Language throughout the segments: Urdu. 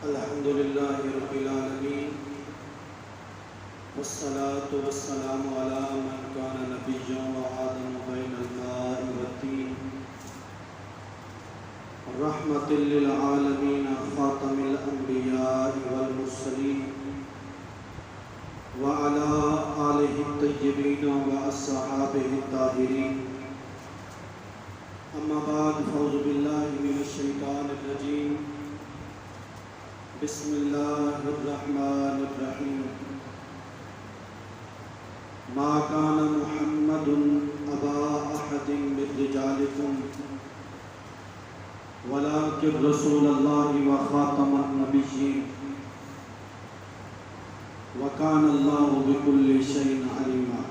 الحمد لله رب العالمين والصلاة والسلام على من كان نبيا وآدم بين الماء والطين رحمة للعالمين خاتم الأنبياء والمرسلين وعلى آله الطيبين وأصحابه الطاهرين أما بعد فأعوذ بالله من الشيطان الرجيم بسم الله الرحمن الرحيم ما كان محمد أبا أحد من رجالكم ولكن رسول الله وخاتم النبيين وكان الله بكل شيء عليما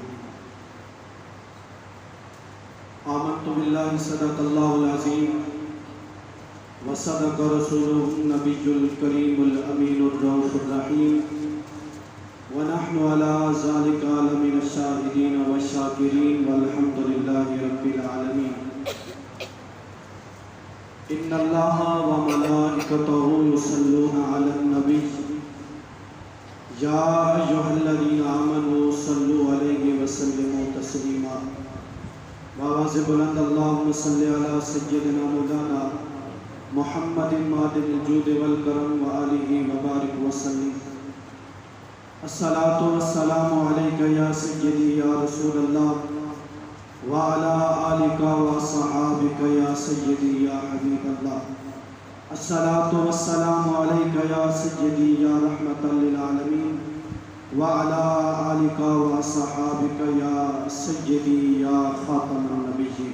آمنت بالله صدق الله العظيم وصدق رسوله النبي الكريم الأمين الرؤوف الرحيم ونحن على ذلك من الشاهدين والشاكرين والحمد لله رب العالمين إن الله وملائكته يصلون على النبي يا أيها الذين آمنوا صلوا عليه وسلموا تسليما بآواز بلند اللهم صل على سيدنا مولانا محمد معدن الجود والکرم وآلہ وبارک وسلم الصلاة والسلام علیکہ یا سیدی یا رسول اللہ وعلى آلک وصحابک یا سیدی یا حبیب اللہ الصلاة والسلام علیکہ یا سیدی یا رحمت للعالمین وعلى آلک وصحابک یا سیدی یا خاتم النبیین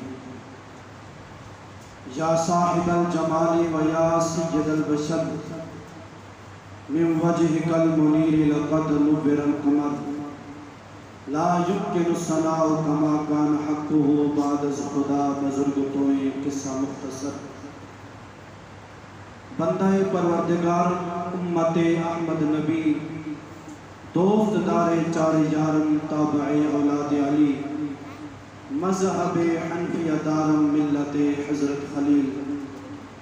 یا صاحب الجمال و یا سید البشر من وجهك المنیر لقد نبر القمر لا يمكن الثناء كما كان حقه بعد از خدا بزرگ تو یہ قصہ مختصر بندہ پروردگار امت احمد نبی دوست دار چار یارم تابع اولاد علی مذہب حنفیہ دارم ملت حضرت خلیل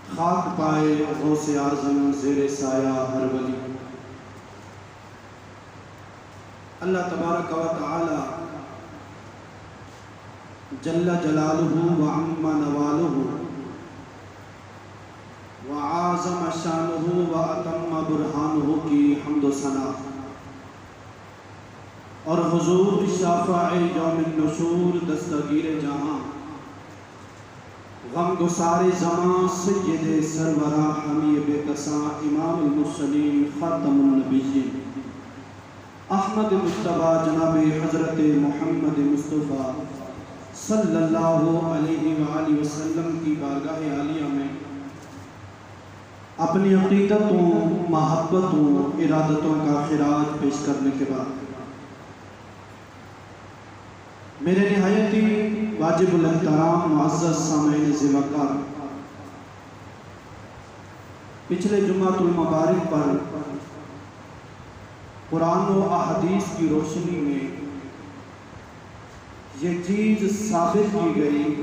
خاک پائے غوث اعظم زیر سایہ ہر ولی اللہ تبارک و تعالی جل جلالہ وعم نوالہ وعاظم شانہ واتم برہانہ کی حمد و ثنا اور حضور شافع یوم النشور دستگیر جہاں غم گسار زمان سید سرورہ حمیب کساں امام المرسلین خاتم النبیین احمد مجتبیٰ جناب حضرت محمد مصطفیٰ صلی اللہ علیہ وآلہ وسلم کی بارگاہ عالیہ میں اپنی عقیدتوں محبتوں ارادتوں کا خراج پیش کرنے کے بعد میرے نہایتی واجب الاحترام معزز سامعین ذوالوقار پچھلے جمعۃ المبارک پر قرآن و احادیث کی روشنی میں یہ چیز ثابت کی گئی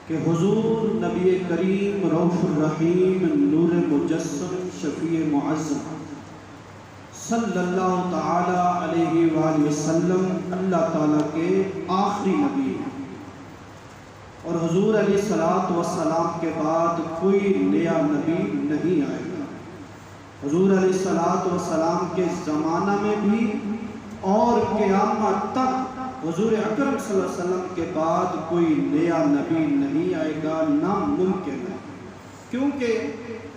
کہ حضور نبی کریم رؤوف الرحیم نور مجسم شفیع معظم صلی اللہ تعالی علیہ وآلہ وسلم اللہ تعالیٰ کے آخری نبی ہیں اور حضور علیہ السلام کے بعد کوئی نیا نبی نہیں آئے گا حضور علیہ السلام کے زمانہ میں بھی اور قیامت تک حضور اکرم صلی اللہ علیہ وسلم کے بعد کوئی نیا نبی نہیں آئے گا ناممکن ہے کیونکہ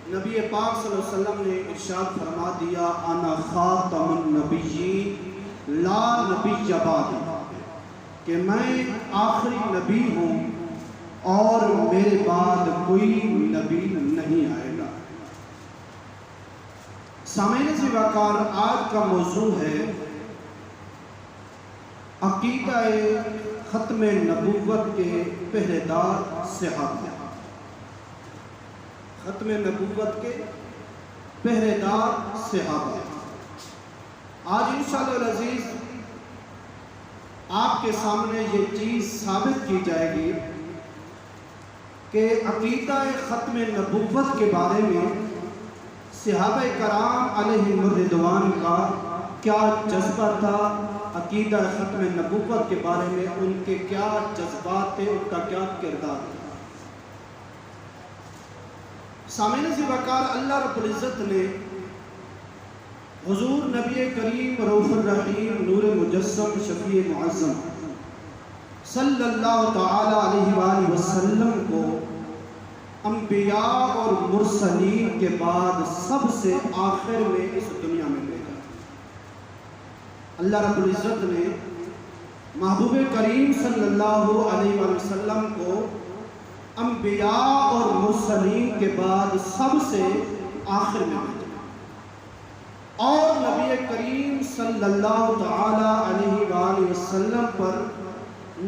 نبی پاک صلی اللہ علیہ وسلم نے ارشاد فرما دیا انا خاتم النبیین لا نبی بعد کہ میں آخری نبی ہوں اور میرے بعد کوئی نبی نہیں آئے گا سامعین ذوالوقار آج کا موضوع ہے عقیدہ ختم نبوت کے پہرے دار صحابہ ختم نبوت کے پہرے دار صحابہ آج انشاءاللہ العزیز آپ کے سامنے یہ چیز ثابت کی جائے گی کہ عقیدہ ختم نبوت کے بارے میں صحابہ کرام علیہم الرضوان کا کیا جذبہ تھا عقیدہ ختم نبوت کے بارے میں، ان کے کیا جذبات تھے، ان کا کیا کردار تھا؟ سامعین ذی وقار، اللہ رب العزت نے حضور نبی کریم رؤوف الرحیم نور مجسم شفیع معظم صلی اللہ تعالی علیہ وآلہ وسلم کو انبیاء اور مرسلین کے بعد سب سے آخر میں اس دنیا میں بھیجا۔ اللہ رب العزت نے محبوب کریم صلی اللہ علیہ وآلہ وسلم کو انبیاء اور مرسلین کے بعد سب سے آخر میں بھیجا، اور نبی کریم صلی اللہ تعالی علیہ وآلہ وسلم پر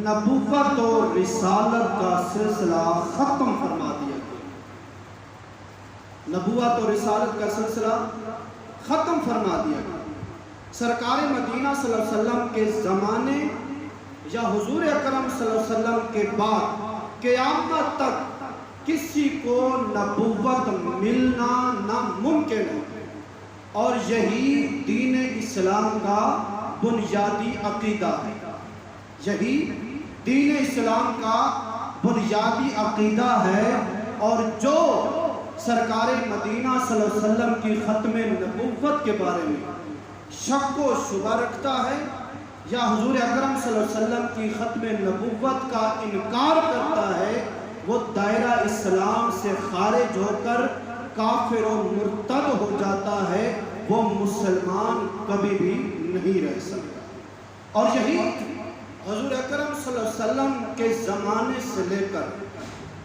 نبوت اور رسالت کا سلسلہ ختم فرما دیا گیا۔ نبوت اور رسالت کا سلسلہ ختم فرما دیا گیا۔ سرکار مدینہ صلی اللہ علیہ وسلم کے زمانے یا حضور اکرم صلی اللہ علیہ وسلم کے بعد قیامت تک کسی کو نبوت ملنا ناممکن ہے، اور یہی دین اسلام کا بنیادی عقیدہ ہے۔ یہی دین اسلام کا بنیادی عقیدہ ہے، اور جو سرکار مدینہ صلی اللہ علیہ وسلم کی ختم نبوت کے بارے میں شک و شبہ رکھتا ہے، یا حضور اکرم صلی اللہ علیہ وسلم کی ختم نبوت کا انکار کرتا ہے، وہ دائرہ اسلام سے خارج ہو کر کافر و مرتد ہو جاتا ہے، وہ مسلمان کبھی بھی نہیں رہ سکتا۔ اور یہی حضور اکرم صلی اللہ علیہ وسلم کے زمانے سے لے کر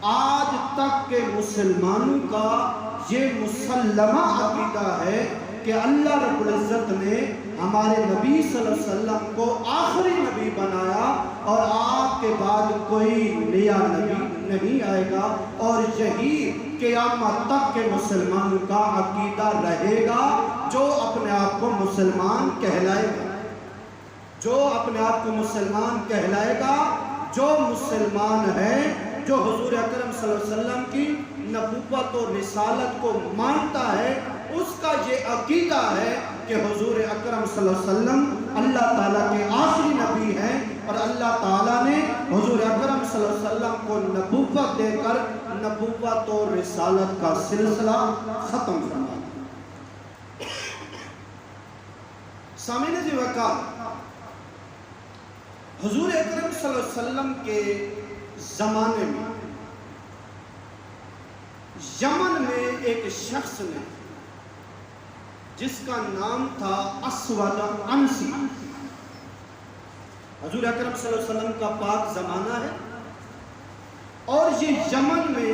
آج تک کے مسلمانوں کا یہ مسلمہ عقیدہ ہے کہ اللہ رب العزت نے ہمارے نبی صلی اللہ علیہ وسلم کو آخری نبی بنایا، اور آپ کے بعد کوئی نیا نبی نہیں آئے گا، اور یہی قیامت تک کے مسلمانوں کا عقیدہ رہے گا۔ جو اپنے آپ کو مسلمان کہلائے گا، جو اپنے آپ کو مسلمان کہلائے گا، جو مسلمان ہے، جو حضور اکرم صلی اللہ علیہ وسلم کی نبوت اور رسالت کو مانتا ہے، اس کا یہ عقیدہ ہے کہ حضور اکرم صلی اللہ علیہ وسلم اللہ تعالیٰ کے آخری نبی ہیں، اور اللہ تعالیٰ نے حضور اکرم صلی اللہ علیہ وسلم کو نبوت دے کر نبوت اور رسالت کا سلسلہ ختم فرما دیا۔ سامعین ذی وقار، حضور اکرم صلی اللہ علیہ وسلم کے زمانے میں یمن میں ایک شخص نے جس کا نام تھا اسود عنسی، حضور اکرم صلی اللہ علیہ وسلم کا پاک زمانہ ہے، اور یہ یمن میں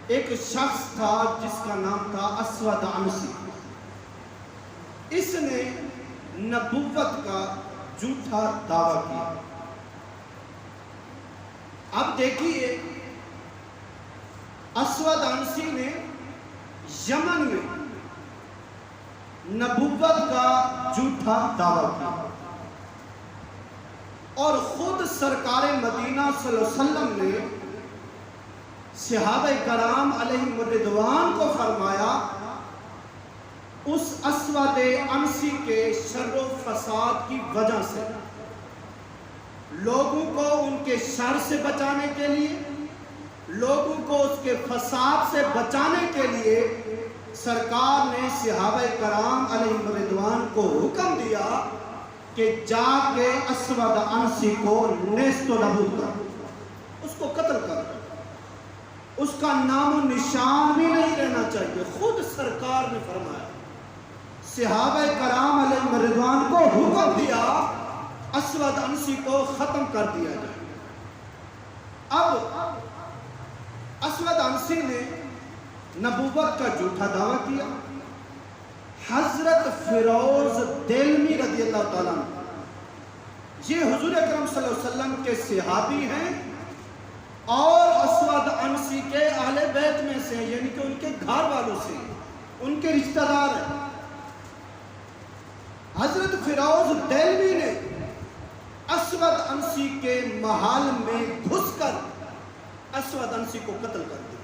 ایک شخص تھا جس کا نام تھا اسود عنسی۔ اس نے نبوت کا جھوٹا دعویٰ کیا۔ اب دیکھیے، اسود عنسی نے یمن میں نبوت کا جھوٹا دعویٰ کیا، اور خود سرکار مدینہ صلی اللہ علیہ وسلم نے صحابہ کرام علیہم الرضوان کو فرمایا، اس اسود عنسی کے شر و فساد کی وجہ سے لوگوں کو ان کے شر سے بچانے کے لیے، لوگوں کو اس کے فساد سے بچانے کے لیے سرکار نے صحابہ کرام علیہم الرضوان کو حکم دیا کہ جا کے اسود عنسی کو نیست و نابود کر، اس کو قتل کر، اس کا نام و نشان بھی نہیں رہنا چاہیے۔ خود سرکار نے فرمایا، صحابہ کرام علیہم الرضوان کو حکم دیا اسود عنسی کو ختم کر دیا جائے۔ اب اسود عنسی نے نبوت کا جھوٹا دعویٰ کیا۔ حضرت فیروز دہلوی رضی اللہ تعالیٰ عنہ، یہ حضور اکرم صلی اللہ علیہ وسلم کے صحابی ہیں، اور اسود عنسی کے اہل بیت میں سے، یعنی کہ ان کے گھر والوں سے، ان کے رشتہ دار ہیں۔ حضرت فیروز دہلوی نے اسود عنسی کے محل میں گھس کر اسود عنسی کو قتل کر دیا،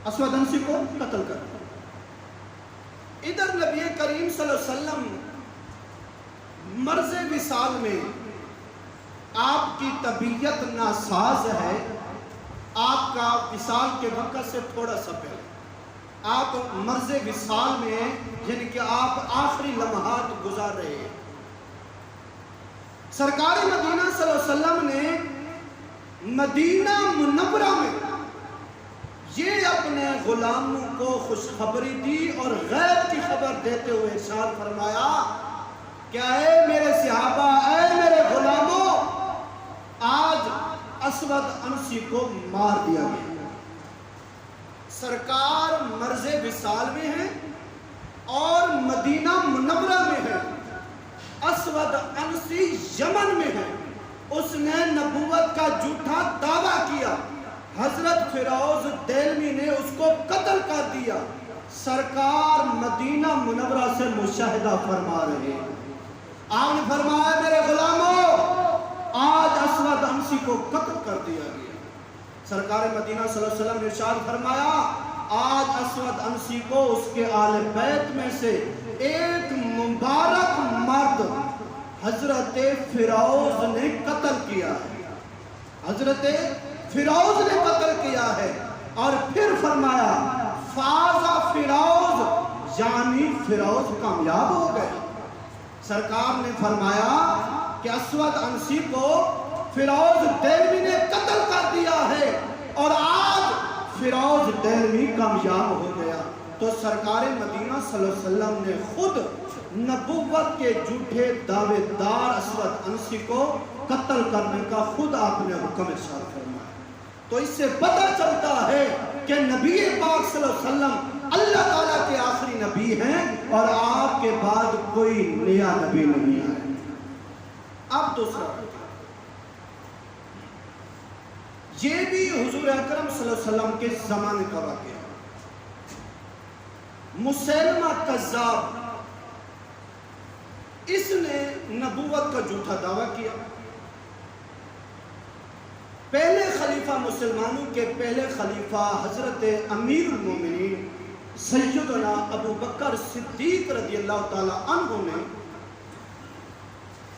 اسود عنسی کو قتل کر دیا۔ ادھر نبی کریم صلی اللہ علیہ وسلم مرض وصال میں آپ کی طبیعت ناساز ہے، آپ کا وصال کے وقت سے تھوڑا سا پہلے آپ مرض وصال میں ہیں، یعنی کہ آپ آخری لمحات گزار رہے ہیں۔ سرکار مدینہ صلی اللہ علیہ وسلم نے مدینہ منورہ میں یہ اپنے غلاموں کو خوشخبری دی اور غیب کی خبر دیتے ہوئے ارشاد فرمایا کہ اے میرے صحابہ، اے میرے غلاموں، آج اسود عنسی کو مار دیا گیا۔ سرکار مرض وصال میں ہیں اور مدینہ منورہ میں ہے، اسود عنسی یمن میں ہے، اس نے نبوت کا جھوٹا دعویٰ کیا، حضرت فیروز دہلوی نے اس کو قتل کر دیا۔ سرکار مدینہ منورہ سے مشاہدہ فرما رہے ہیں۔ آپ نے فرمایا میرے غلاموں، آج اسود عنسی کو قتل کر دیا گیا۔ سرکار مدینہ صلی اللہ علیہ وسلم نے ارشاد فرمایا آج اسود عنسی کو اس کے آل بیت میں سے ایک مبارک مرد حضرت فیروز نے قتل کیا ہے، حضرت فیروز نے قتل کیا ہے۔ اور پھر فرمایا فاز فیروز، یعنی فیروز کامیاب ہو گئے۔ سرکار نے فرمایا کہ اسود عنسی کو فیروز دہلوی نے قتل کر دیا ہے اور آج فیروز دہلوی کامیاب ہو گیا۔ تو سرکار مدینہ صلی اللہ علیہ وسلم نے خود نبوت کے جھوٹے دعوے دار اسود عنسی کو قتل کرنے کا خود آپ نے حکم ارشاد فرمایا۔ تو اس سے پتہ چلتا ہے کہ نبی پاک صلی اللہ علیہ وسلم اللہ تعالیٰ کے آخری نبی ہیں اور آپ کے بعد کوئی نیا نبی نہیں ہے۔ اب دوسرا یہ بھی حضور اکرم صلی اللہ علیہ وسلم کے زمانے کا واقعہ، مسیلمہ کذاب، اس نے نبوت کا جھوٹا دعویٰ کیا۔ پہلے خلیفہ مسلمانوں کے پہلے خلیفہ حضرت امیر المومنین سیدنا ابو بکر صدیق رضی اللہ تعالی عنہ نے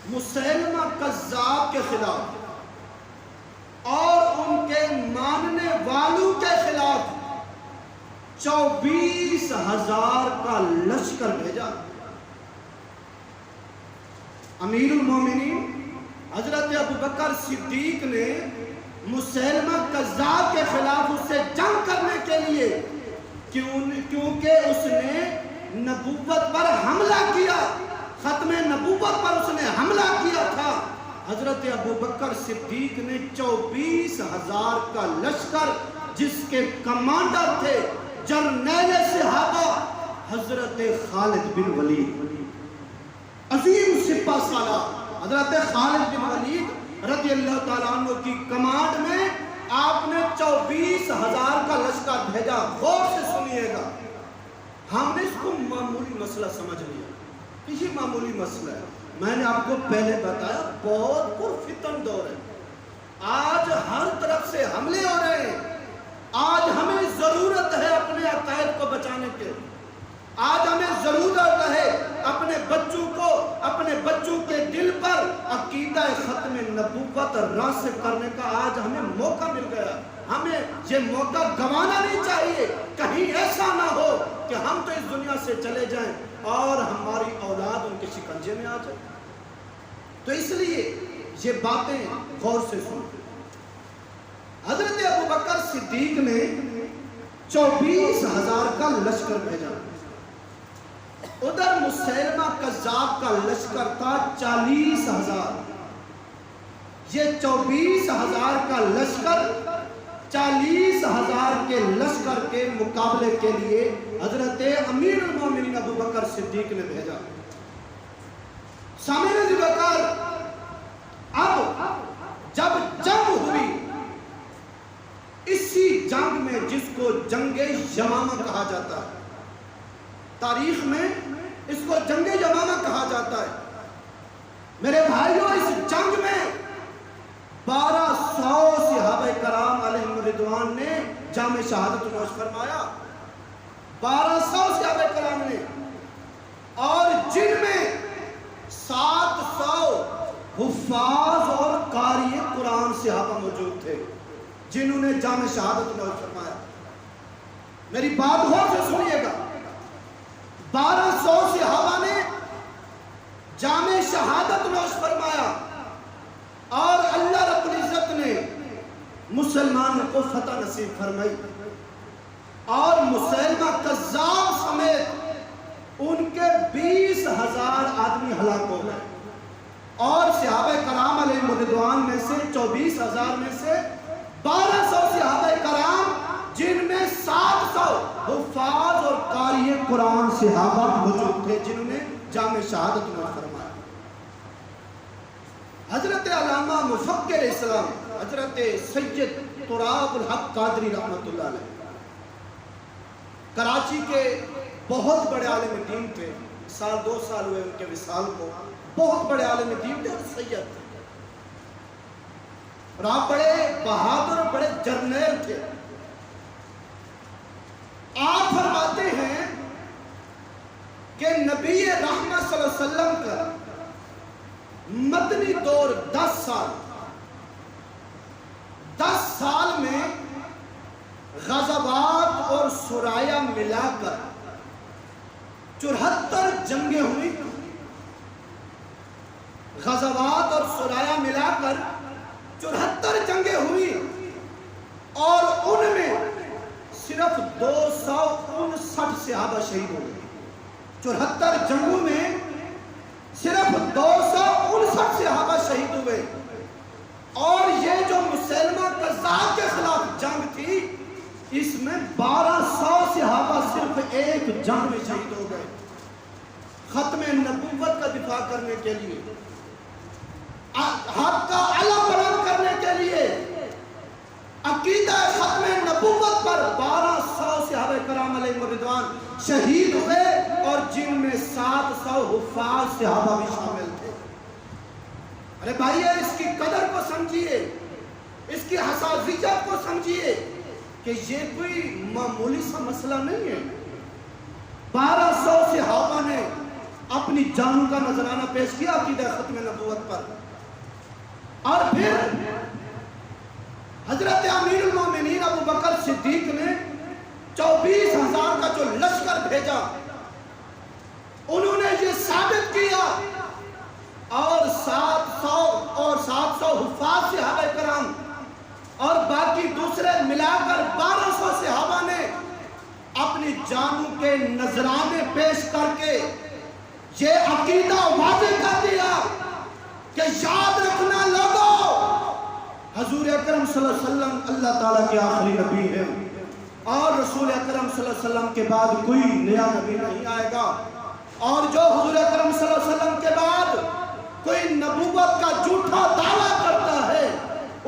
مسیلمہ کذاب کے خلاف اور ان کے ماننے والوں کے خلاف 24,000 کا لشکر بھیجا۔ امیر المومنین حضرت ابو بکر صدیق نے مسیلمہ کذاب کے خلاف اس سے جنگ کرنے کے لیے، کیونکہ اس نے نبوت پر حملہ کیا، ختم نبوت پر اس نے حملہ کیا تھا، حضرت ابو بکر صدیق نے 24,000 کا لشکر جس کے کمانڈر تھے جرنیل صحابہ حضرت خالد بن ولید، عظیم سپہ سالار حضرت خالد بن ولید رضی اللہ تعالیٰ عنہ کی کمانڈ میں آپ نے 24,000 کا لشکر بھیجا۔ غور سے سنیے گا، ہم نے اس کو معمولی مسئلہ سمجھ لیا، یہ معمولی مسئلہ ہے۔ میں نے آپ کو پہلے بتایا بہت پرفتن دور ہے، آج ہر طرف سے حملے ہو رہے ہیں، آج ہمیں ضرورت ہے اپنے عقائد کو بچانے کے، آج ہمیں ضرورت ہے اپنے بچوں کو، اپنے بچوں کے دل پر عقیدہ ختم نبوت راسخ کرنے کا آج ہمیں موقع مل گیا۔ ہمیں یہ موقع گنوانا نہیں چاہیے، کہیں ایسا نہ ہو کہ ہم تو اس دنیا سے چلے جائیں اور ہماری اولاد ان کے شکنجے میں آ جائے۔ تو اس لیے یہ باتیں غور سے سنیں۔ حضرت ابو بکر صدیق نے 24,000 کا لشکر بھیجا، ادھر مسیلمہ کذاب کا لشکر تھا 40,000۔ یہ 24,000 کا لشکر 40,000 کے لشکر کے مقابلے کے لیے حضرت امیر المومنین ابو بکر صدیق نے بھیجا۔ سامعین ابو بکر، اب جب جنگ ہوئی، اسی جنگ میں جس کو جنگ یمامہ کہا جاتا ہے، تاریخ میں اس کو جنگ یمامہ کہا جاتا ہے، میرے بھائیوں اس جنگ میں 1200 صحابہ کرام علیہم رضوان نے جام شہادت نوش فرمایا۔ 1200 صحابہ کرام نے اور جن میں 700 حفاظ اور قاری قرآن صحابہ موجود تھے جنہوں نے جامع شہادت نوش فرمایا۔ میری بات غور سے سنیے گا، 1200 صحابہ نے جامع شہادت نوش فرمایا اور اللہ رب العزت نے مسلمان کو فتح نصیب فرمائی، اور مسلمہ کذاب سمیت ان کے 20,000 آدمی ہلاک ہو گئے، اور صحابہ کرام علیہ رضوان میں سے 24,000 میں سے 1200 صحابہ کرام جن میں 700 حفاظ اور قاری قرآن صحابہ موجود تھے جنہوں نے جامع شہادت نوش فرمایا۔ حضرت علامہ مفکر اسلام حضرت سید تراب الحق قادری رحمۃ اللہ علیہ کراچی کے بہت بڑے عالم دین تھے، 2 سال ہوئے ان کے وصال کو، بہت بڑے عالم دین تھے اور سید تھے، اور آپ بڑے بہادر بڑے جرنیل تھے۔ آپ فرماتے ہیں کہ نبی رحمت صلی اللہ علیہ وسلم کا مدنی دور 10 سال میں غزوات اور سرایا ملا کر 74 جنگیں ہوئی، غزوات اور سرایا ملا کر 74 جنگیں ہوئی، اور ان میں صرف 259 صحابہ شہید ہو گئے۔ 74 جنگوں میں صرف 259 صحابہ شہید ہوئے، اور یہ جو مسلمہ کذاب کے خلاف جنگ تھی اس میں 1200 صحابہ صرف ایک جنگ میں شہید ہو گئے، ختم نبوت کا دفاع کرنے کے لیے، حق کا علم بلند کرنے کے لیے، عقیدہ ختم نبوت پر 1200 صحابہ کرام علیہ رضوان شہید ہوئے، اور جن میں 700 حفاظ صحابہ بھی شامل تھے۔ ارے بھائیے، اس کی قدر کو سمجھیے، اس کی حساسیت کو سمجھیے کہ یہ کوئی معمولی سا مسئلہ نہیں ہے۔ 1200 صحابہ نے اپنی جانوں کا نذرانہ پیش کیا عقیدہ ختم نبوت پر، اور پھر حضرت امیر المومنین ابو بکر صدیق نے 24,000 کا جو لشکر بھیجا، انہوں نے یہ ثابت کیا، اور 700 حفاظ صحابہ کرام اور باقی دوسرے ملا کر 1200 صحابہ نے اپنی جانوں کے نذرانے پیش کر کے یہ عقیدہ واضح کر دیا کہ یاد رکھنا لوگوں، حضور اکرم صلی اللہ علیہ وسلم اللہ تعالیٰ کے آخری نبی ہیں، اور رسول اکرم صلی اللہ علیہ وسلم کے بعد کوئی نیا نبی نہیں آئے گا، اور جو حضور اکرم صلی اللہ علیہ وسلم کے بعد کوئی نبوت کا جھوٹا دعویٰ کرتا ہے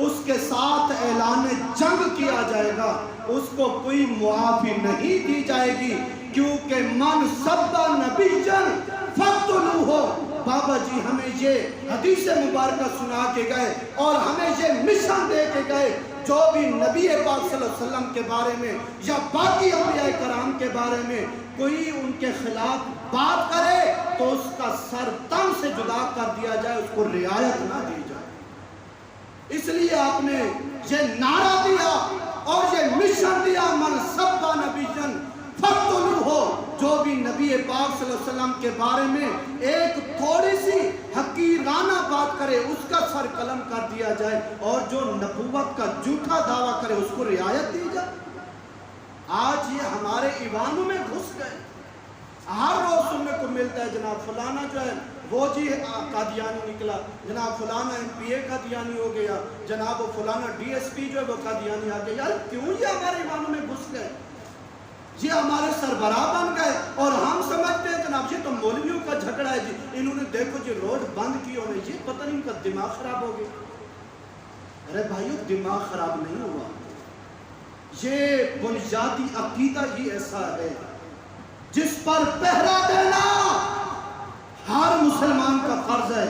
اس کے ساتھ اعلان جنگ کیا جائے گا، اس کو کوئی معافی نہیں دی جائے گی، کیونکہ من سب نبی جن فقتلوہ۔ بابا جی ہمیں یہ حدیث مبارکہ سنا کے گئے اور ہمیں یہ مشن دے کے گئے، جو بھی نبی پاک صلی اللہ علیہ وسلم کے بارے میں یا باقی انبیاء کرام کے بارے میں کوئی ان کے خلاف بات کرے تو اس کا سر تن سے جدا کر دیا جائے، اس کو رعایت نہ دی جائے۔ اس لیے آپ نے یہ نعرہ دیا اور یہ مشن دیا، من سب نبی جن فقتلوہ، جو بھی نبی پاک صلی اللہ علیہ وسلم کے بارے میں ایک تھوڑی سی حقیرانہ بات کرے اس کا سر قلم کر دیا جائے، اور جو نبوت کا جھوٹا دعویٰ کرے اس کو رعایت دی جائے۔ آج یہ ہمارے ایوانوں میں گھس گئے، ہر روز سننے کو ملتا ہے جناب فلانا جو ہے وہ جی قادیانی نکلا، جناب فلانا MP قادیانی ہو گیا، جناب فلانا DSP جو ہے وہ قادیانی آ گیا۔ یار کیوں یہ ہمارے ایوانوں میں گھس گئے، یہ ہمارے سربراہ بن گئے، اور ہم سمجھتے ہیں جناب یہ تو مولویوں کا جھگڑا ہے جی، انہوں نے دیکھو جی روڈ بند کی انہوں نے، یہ پتہ نہیں ان کا دماغ خراب ہو گیا۔ ارے بھائیو، دماغ خراب نہیں ہوا، یہ بنیادی عقیدہ ہی ایسا ہے جس پر پہرا دینا ہر مسلمان کا فرض ہے،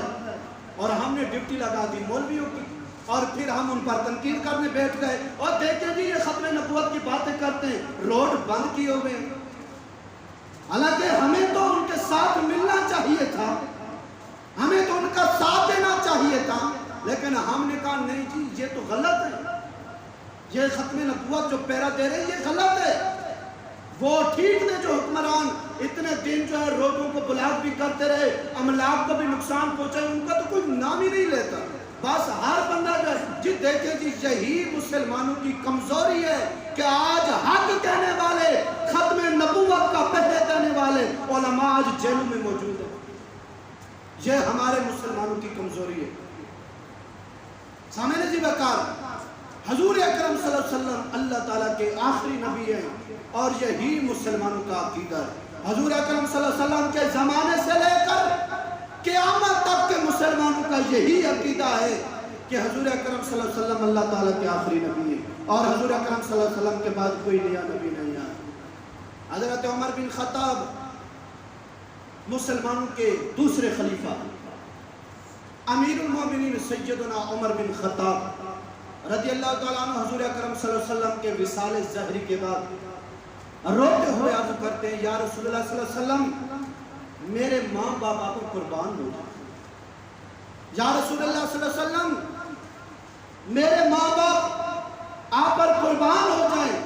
اور ہم نے ڈیوٹی لگا دی مولویوں کی، اور پھر ہم ان پر تنقید کرنے بیٹھ گئے، اور دیکھیں جی یہ ختم نبوت کی باتیں کرتے ہیں، روڈ بند کیے ہوئے ہیں۔ حالانکہ ہمیں تو ان کے ساتھ ملنا چاہیے تھا، ہمیں تو ان کا ساتھ دینا چاہیے تھا، لیکن ہم نے کہا نہیں جی یہ تو غلط ہے، یہ ختم نبوت جو پیرا دے رہے یہ غلط ہے۔ وہ ٹھیک تھے جو حکمران اتنے دن جو ہے لوگوں کو بلاک بھی کرتے رہے، املاک کو بھی نقصان پہنچائے، ان کا تو کوئی نام ہی نہیں لیتا۔ بس ہر بندہ جو ہے جی دیکھیں جی یہی مسلمانوں کی کمزوری ہے کہ آج حق کہنے والے، ختم نبوت کا پہرے دینے والے علماء آج جیلوں میں موجود ہیں۔ یہ ہمارے مسلمانوں کی کمزوری ہے۔ سامعین جی وقار، حضور اکرم صلی اللہ علیہ وسلم اللہ تعالیٰ کے آخری نبی ہیں اور یہی مسلمانوں کا عقیدہ ہے۔ حضور اکرم صلی اللہ علیہ وسلم کے زمانے سے لے کر قیامت تک کے مسلمانوں کا یہی عقیدہ ہے کہ حضور اکرم صلی اللہ علیہ وسلم اللہ تعالیٰ کے آخری نبی ہیں اور حضور اکرم صلی اللہ علیہ وسلم کے بعد کوئی نیا نبی نہیں آیا۔ حضرت عمر بن خطاب مسلمانوں کے دوسرے خلیفہ، امیر المومنین سیدنا عمر بن خطاب رضی اللہ تعالیٰ عنہ حضور اکرم صلی اللہ علیہ وسلم کے وصال ظہری کے بعد روتے ہوئے عرض کرتے ہیں، یا رسول اللہ صلی اللہ علیہ وسلم میرے ماں باپ آپ پر قربان ہو جائیں۔ یا رسول اللہ صلی اللہ علیہ وسلم میرے ماں باپ آپ پر قربان ہو جائیں۔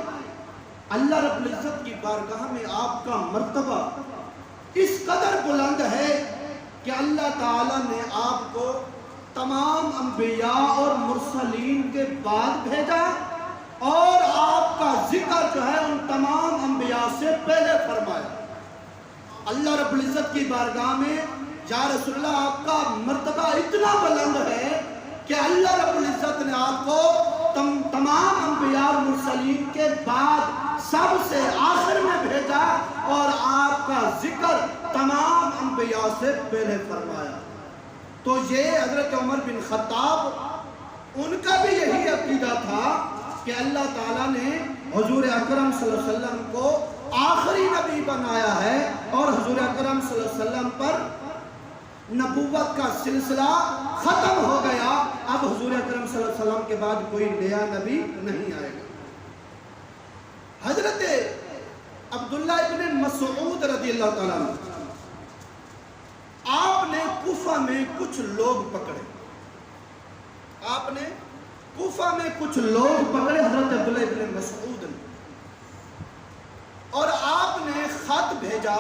اللہ رب العزت کی بارگاہ میں آپ کا مرتبہ اس قدر بلند ہے کہ اللہ تعالیٰ نے آپ کو تمام انبیاء اور مرسلین کے بعد بھیجا اور آپ کا ذکر جو ہے ان تمام انبیاء سے پہلے فرمایا۔ اللہ رب العزت کی بارگاہ میں یا رسول اللہ آپ کا مرتبہ اتنا بلند ہے کہ اللہ رب العزت نے آپ کو تمام انبیاء اور مرسلین کے بعد سب سے آخر میں بھیجا اور آپ کا ذکر تمام انبیاء سے پہلے فرمایا۔ تو یہ حضرت عمر بن خطاب ان کا بھی یہی عقیدہ تھا کہ اللہ تعالیٰ نے حضور اکرم صلی اللہ علیہ وسلم کو آخری نبی بنایا ہے اور حضور اکرم صلی اللہ علیہ وسلم پر نبوت کا سلسلہ ختم ہو گیا، اب حضور اکرم صلی اللہ علیہ وسلم کے بعد کوئی نیا نبی نہیں آئے گا۔ حضرت عبداللہ ابن مسعود رضی اللہ تعالیٰ عنہ آپ نے کوفہ میں کچھ لوگ پکڑے، آپ نے کوفہ میں کچھ لوگ پکڑے حضرت عبداللہ ابن مسعود نے، اور آپ نے خط بھیجا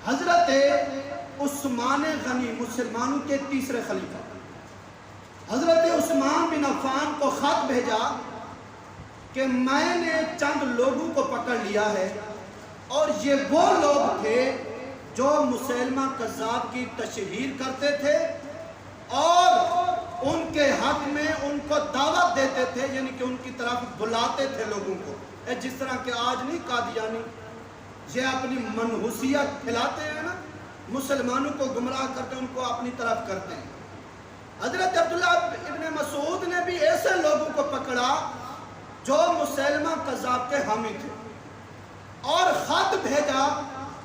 حضرت عثمان غنی مسلمانوں کے تیسرے خلیفہ حضرت عثمان بن عفان کو خط بھیجا کہ میں نے چند لوگوں کو پکڑ لیا ہے اور یہ وہ لوگ تھے جو مسلمہ کذاب کی تشہیر کرتے تھے اور ان کے حق میں ان کو دعوت دیتے تھے، یعنی کہ ان کی طرف بلاتے تھے لوگوں کو، جس طرح کہ آج نہیں قادیانی یہ اپنی منحوسیت پھیلاتے ہیں نا، مسلمانوں کو گمراہ کرتے ہیں، ان کو اپنی طرف کرتے ہیں۔ حضرت عبداللہ ابن مسعود نے بھی ایسے لوگوں کو پکڑا جو مسلمہ کذاب کے حامی تھے اور خط بھیجا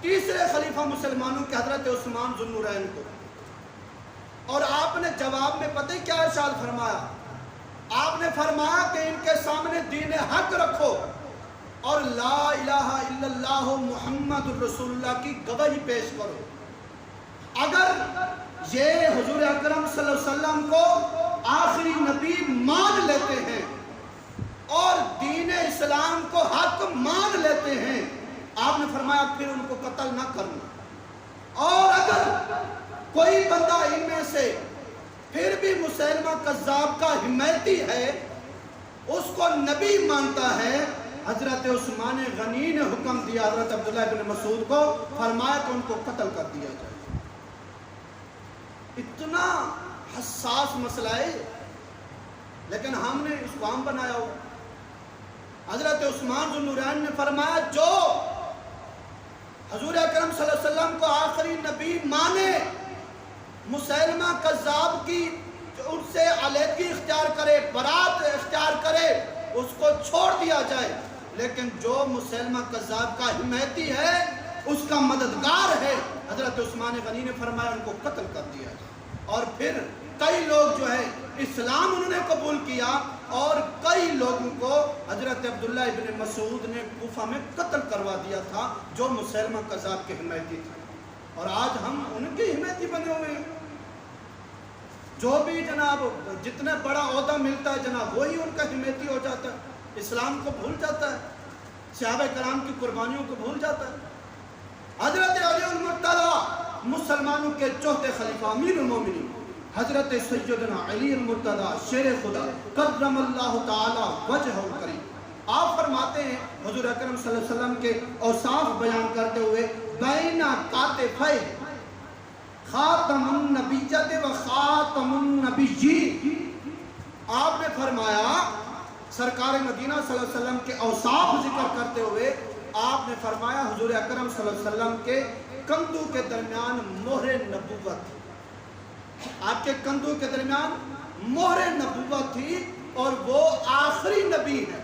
تیسرے خلیفہ مسلمانوں کے حضرت عثمان ذو النورین کو، اور آپ نے جواب میں پتہ ہی کیا ارشاد فرمایا؟ آپ نے فرمایا کہ ان کے سامنے دین حق رکھو اور لا الہ الا اللہ محمد الرسول اللہ کی گواہی پیش کرو۔ اگر یہ حضور اکرم صلی اللہ علیہ وسلم کو آخری نبی مان لیتے ہیں اور دین اسلام کو حق مان لیتے ہیں، آپ نے فرمایا پھر ان کو قتل نہ کرنا، اور اگر کوئی بندہ ان میں سے پھر بھی مسلمہ کذاب کا حمایتی ہے، اس کو نبی مانتا ہے، حضرت عثمان غنی نے حکم دیا حضرت عبداللہ ابن مسعود کو، فرمایا کہ ان کو قتل کر دیا جائے۔ اتنا حساس مسئلہ ہے لیکن ہم نے اس کو عام بنایا ہوا۔ حضرت عثمان ذو النورین نے فرمایا جو حضور اکرم صلی اللہ علیہ وسلم کو آخری نبی مانے، مسلمہ کذاب کی ان سے علیحدگی اختیار کرے، برات اختیار کرے، اس کو چھوڑ دیا جائے، لیکن جو مسلمہ کذاب کا حمایتی ہے، اس کا مددگار ہے، حضرت عثمان غنی نے فرمایا ان کو قتل کر دیا جائے۔ اور پھر کئی لوگ جو ہے اسلام انہوں نے قبول کیا اور کئی لوگوں کو حضرت عبداللہ ابن مسعود نے کوفہ میں قتل کروا دیا تھا جو مسیلمہ کذاب کے حمایتی تھے، اور آج ہم ان کے حمایتی بنے ہوئے ہیں۔ جو بھی جناب جتنا بڑا عہدہ ملتا ہے جناب وہی ان کا حمایتی ہو جاتا ہے، اسلام کو بھول جاتا ہے، صحابہ کرام کی قربانیوں کو بھول جاتا ہے۔ حضرت علی المرتضی مسلمانوں کے چوتھے خلیفہ امیر المومنین حضرت سیدنا علی المرتضی شیر خدا کرم اللہ تعالی وجہہ الکریم، آپ فرماتے ہیں حضور اکرم صلی اللہ علیہ وسلم کے اوصاف بیان کرتے ہوئے بین کاتفیہ خاتم النبیت و خاتم النبیین، آپ نے فرمایا سرکار مدینہ صلی اللہ علیہ وسلم کے اوصاف ذکر کرتے ہوئے آپ نے فرمایا حضور اکرم صلی اللہ علیہ وسلم کے کندھوں کے درمیان مہر نبوت، آپ کے کندھوں کے درمیان مہر نبوت تھی، اور وہ آخری نبی ہے،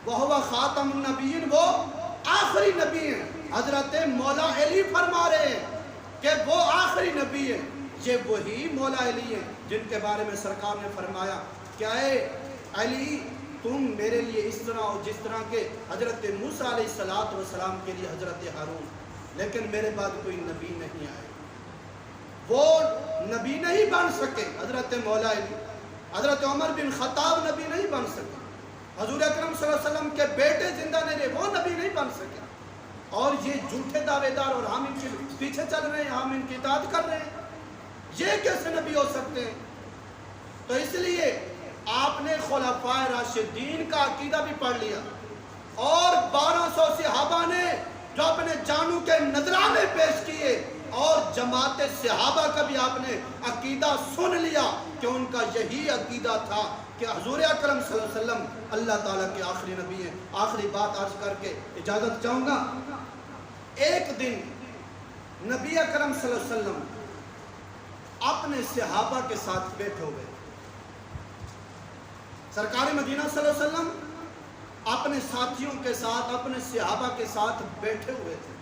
وہ خاتم النبیین، وہ آخری نبی ہے۔ حضرت مولا علی فرما رہے ہیں کہ وہ آخری نبی ہے، یہ وہی مولا علی ہے جن کے بارے میں سرکار نے فرمایا کہ اے علی تم میرے لیے اس طرح اور جس طرح کے حضرت موسیٰ علیہ السلام کے لیے حضرت ہارون، لیکن میرے بعد کوئی نبی نہیں آئے، وہ نبی نہیں بن سکے۔ حضرت مولا علی، حضرت عمر بن خطاب نبی نہیں بن سکے، حضور اکرم صلی اللہ علیہ وسلم کے بیٹے زندہ نہیں رہے، وہ نبی نہیں بن سکے، اور یہ جھوٹے دعوے دار اور ہم ان کے پیچھے چل رہے ہیں، ہم ان کی اطاعت کر رہے ہیں، یہ کیسے نبی ہو سکتے ہیں؟ تو اس لیے آپ نے خلفائے راشدین کا عقیدہ بھی پڑھ لیا، اور 1200 صحابہ نے جو اپنے جانوں کے نذرانے پیش کیے، اور جماعت صحابہ کا بھی آپ نے عقیدہ سن لیا کہ ان کا یہی عقیدہ تھا کہ حضور اکرم صلی اللہ علیہ وسلم اللہ تعالیٰ کے آخری نبی ہیں۔ آخری بات عرض کر کے اجازت چاہوں گا، ایک دن نبی اکرم صلی اللہ علیہ وسلم اپنے صحابہ کے ساتھ بیٹھے ہوئے، سرکار مدینہ صلی اللہ علیہ وسلم اپنے ساتھیوں کے ساتھ، اپنے صحابہ کے ساتھ بیٹھے ہوئے تھے،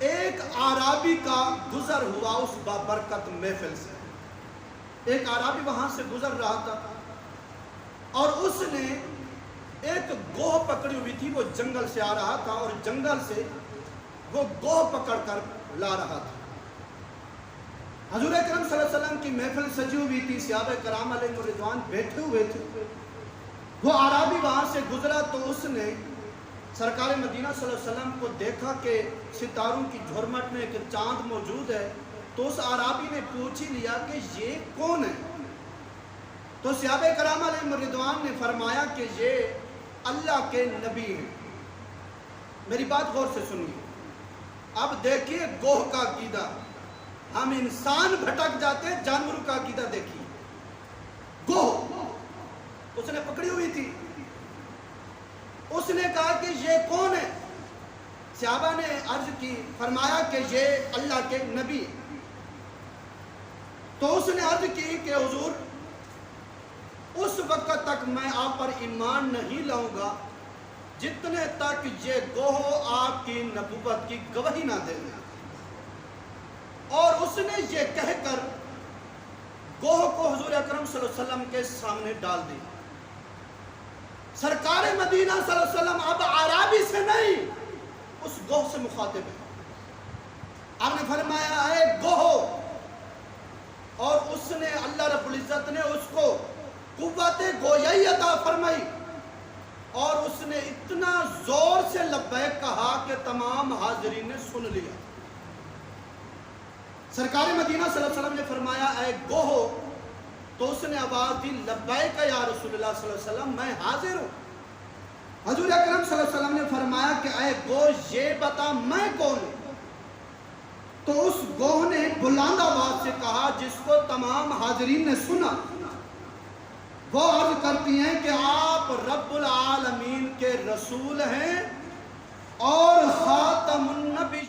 ایک اعرابی کا گزر ہوا اس بابرکت محفل سے، ایک اعرابی وہاں سے گزر رہا تھا، اور اس نے ایک گوہ پکڑی ہوئی تھی، وہ جنگل سے آ رہا تھا، اور جنگل سے وہ گوہ پکڑ کر لا رہا تھا۔ حضور اکرم صلی اللہ علیہ وسلم کی محفل سجی ہوئی تھی، صحابہ کرام علیہ رضوان بیٹھے ہوئے تھے، وہ اعرابی وہاں سے گزرا تو اس نے سرکار مدینہ صلی اللہ علیہ وسلم کو دیکھا کہ ستاروں کی جھرمٹ میں ایک چاند موجود ہے، تو اس اعرابی نے پوچھ ہی لیا کہ یہ کون ہے؟ تو صحابہ کرام علیہ رضوان نے فرمایا کہ یہ اللہ کے نبی ہیں۔ میری بات غور سے سنیے، اب دیکھیے گوہ کا عقیدہ، ہم انسان بھٹک جاتے، جانوروں کا عقیدہ دیکھیے۔ گوہ اس نے پکڑی ہوئی تھی، اس نے کہا کہ یہ کون ہے؟ صحابہ نے عرض کی، فرمایا کہ یہ اللہ کے نبی ہے۔ تو اس نے عرض کی کہ حضور اس وقت تک میں آپ پر ایمان نہیں لاؤں گا جتنے تک یہ گوہ آپ کی نبوت کی گواہی نہ دے دے۔ اور اس نے یہ کہہ کر گوہ کو حضور اکرم صلی اللہ علیہ وسلم کے سامنے ڈال دی۔ سرکار مدینہ صلی اللہ علیہ وسلم اب اعرابی سے نہیں، اس گوہ سے مخاطب ہے۔ آپ نے فرمایا اے گوہ، اور اس نے اللہ رب العزت نے اس کو قوت گویائی عطا فرمائی، اور اس نے اتنا زور سے لبیک کہا کہ تمام حاضرین نے سن لیا۔ سرکار مدینہ صلی اللہ علیہ وسلم نے فرمایا اے گوہ، تو اس نے آواز دی لبیک یا رسول اللہ صلی اللہ علیہ وسلم، میں حاضر ہوں۔ حضور اکرم صلی اللہ علیہ وسلم نے فرمایا کہ اے گوہ یہ بتا میں کون ہوں؟ تو اس گوہ نے بلند آواز سے کہا جس کو تمام حاضرین نے سنا، وہ عرض کرتی ہیں کہ آپ رب العالمین کے رسول ہیں اور خاتم النبی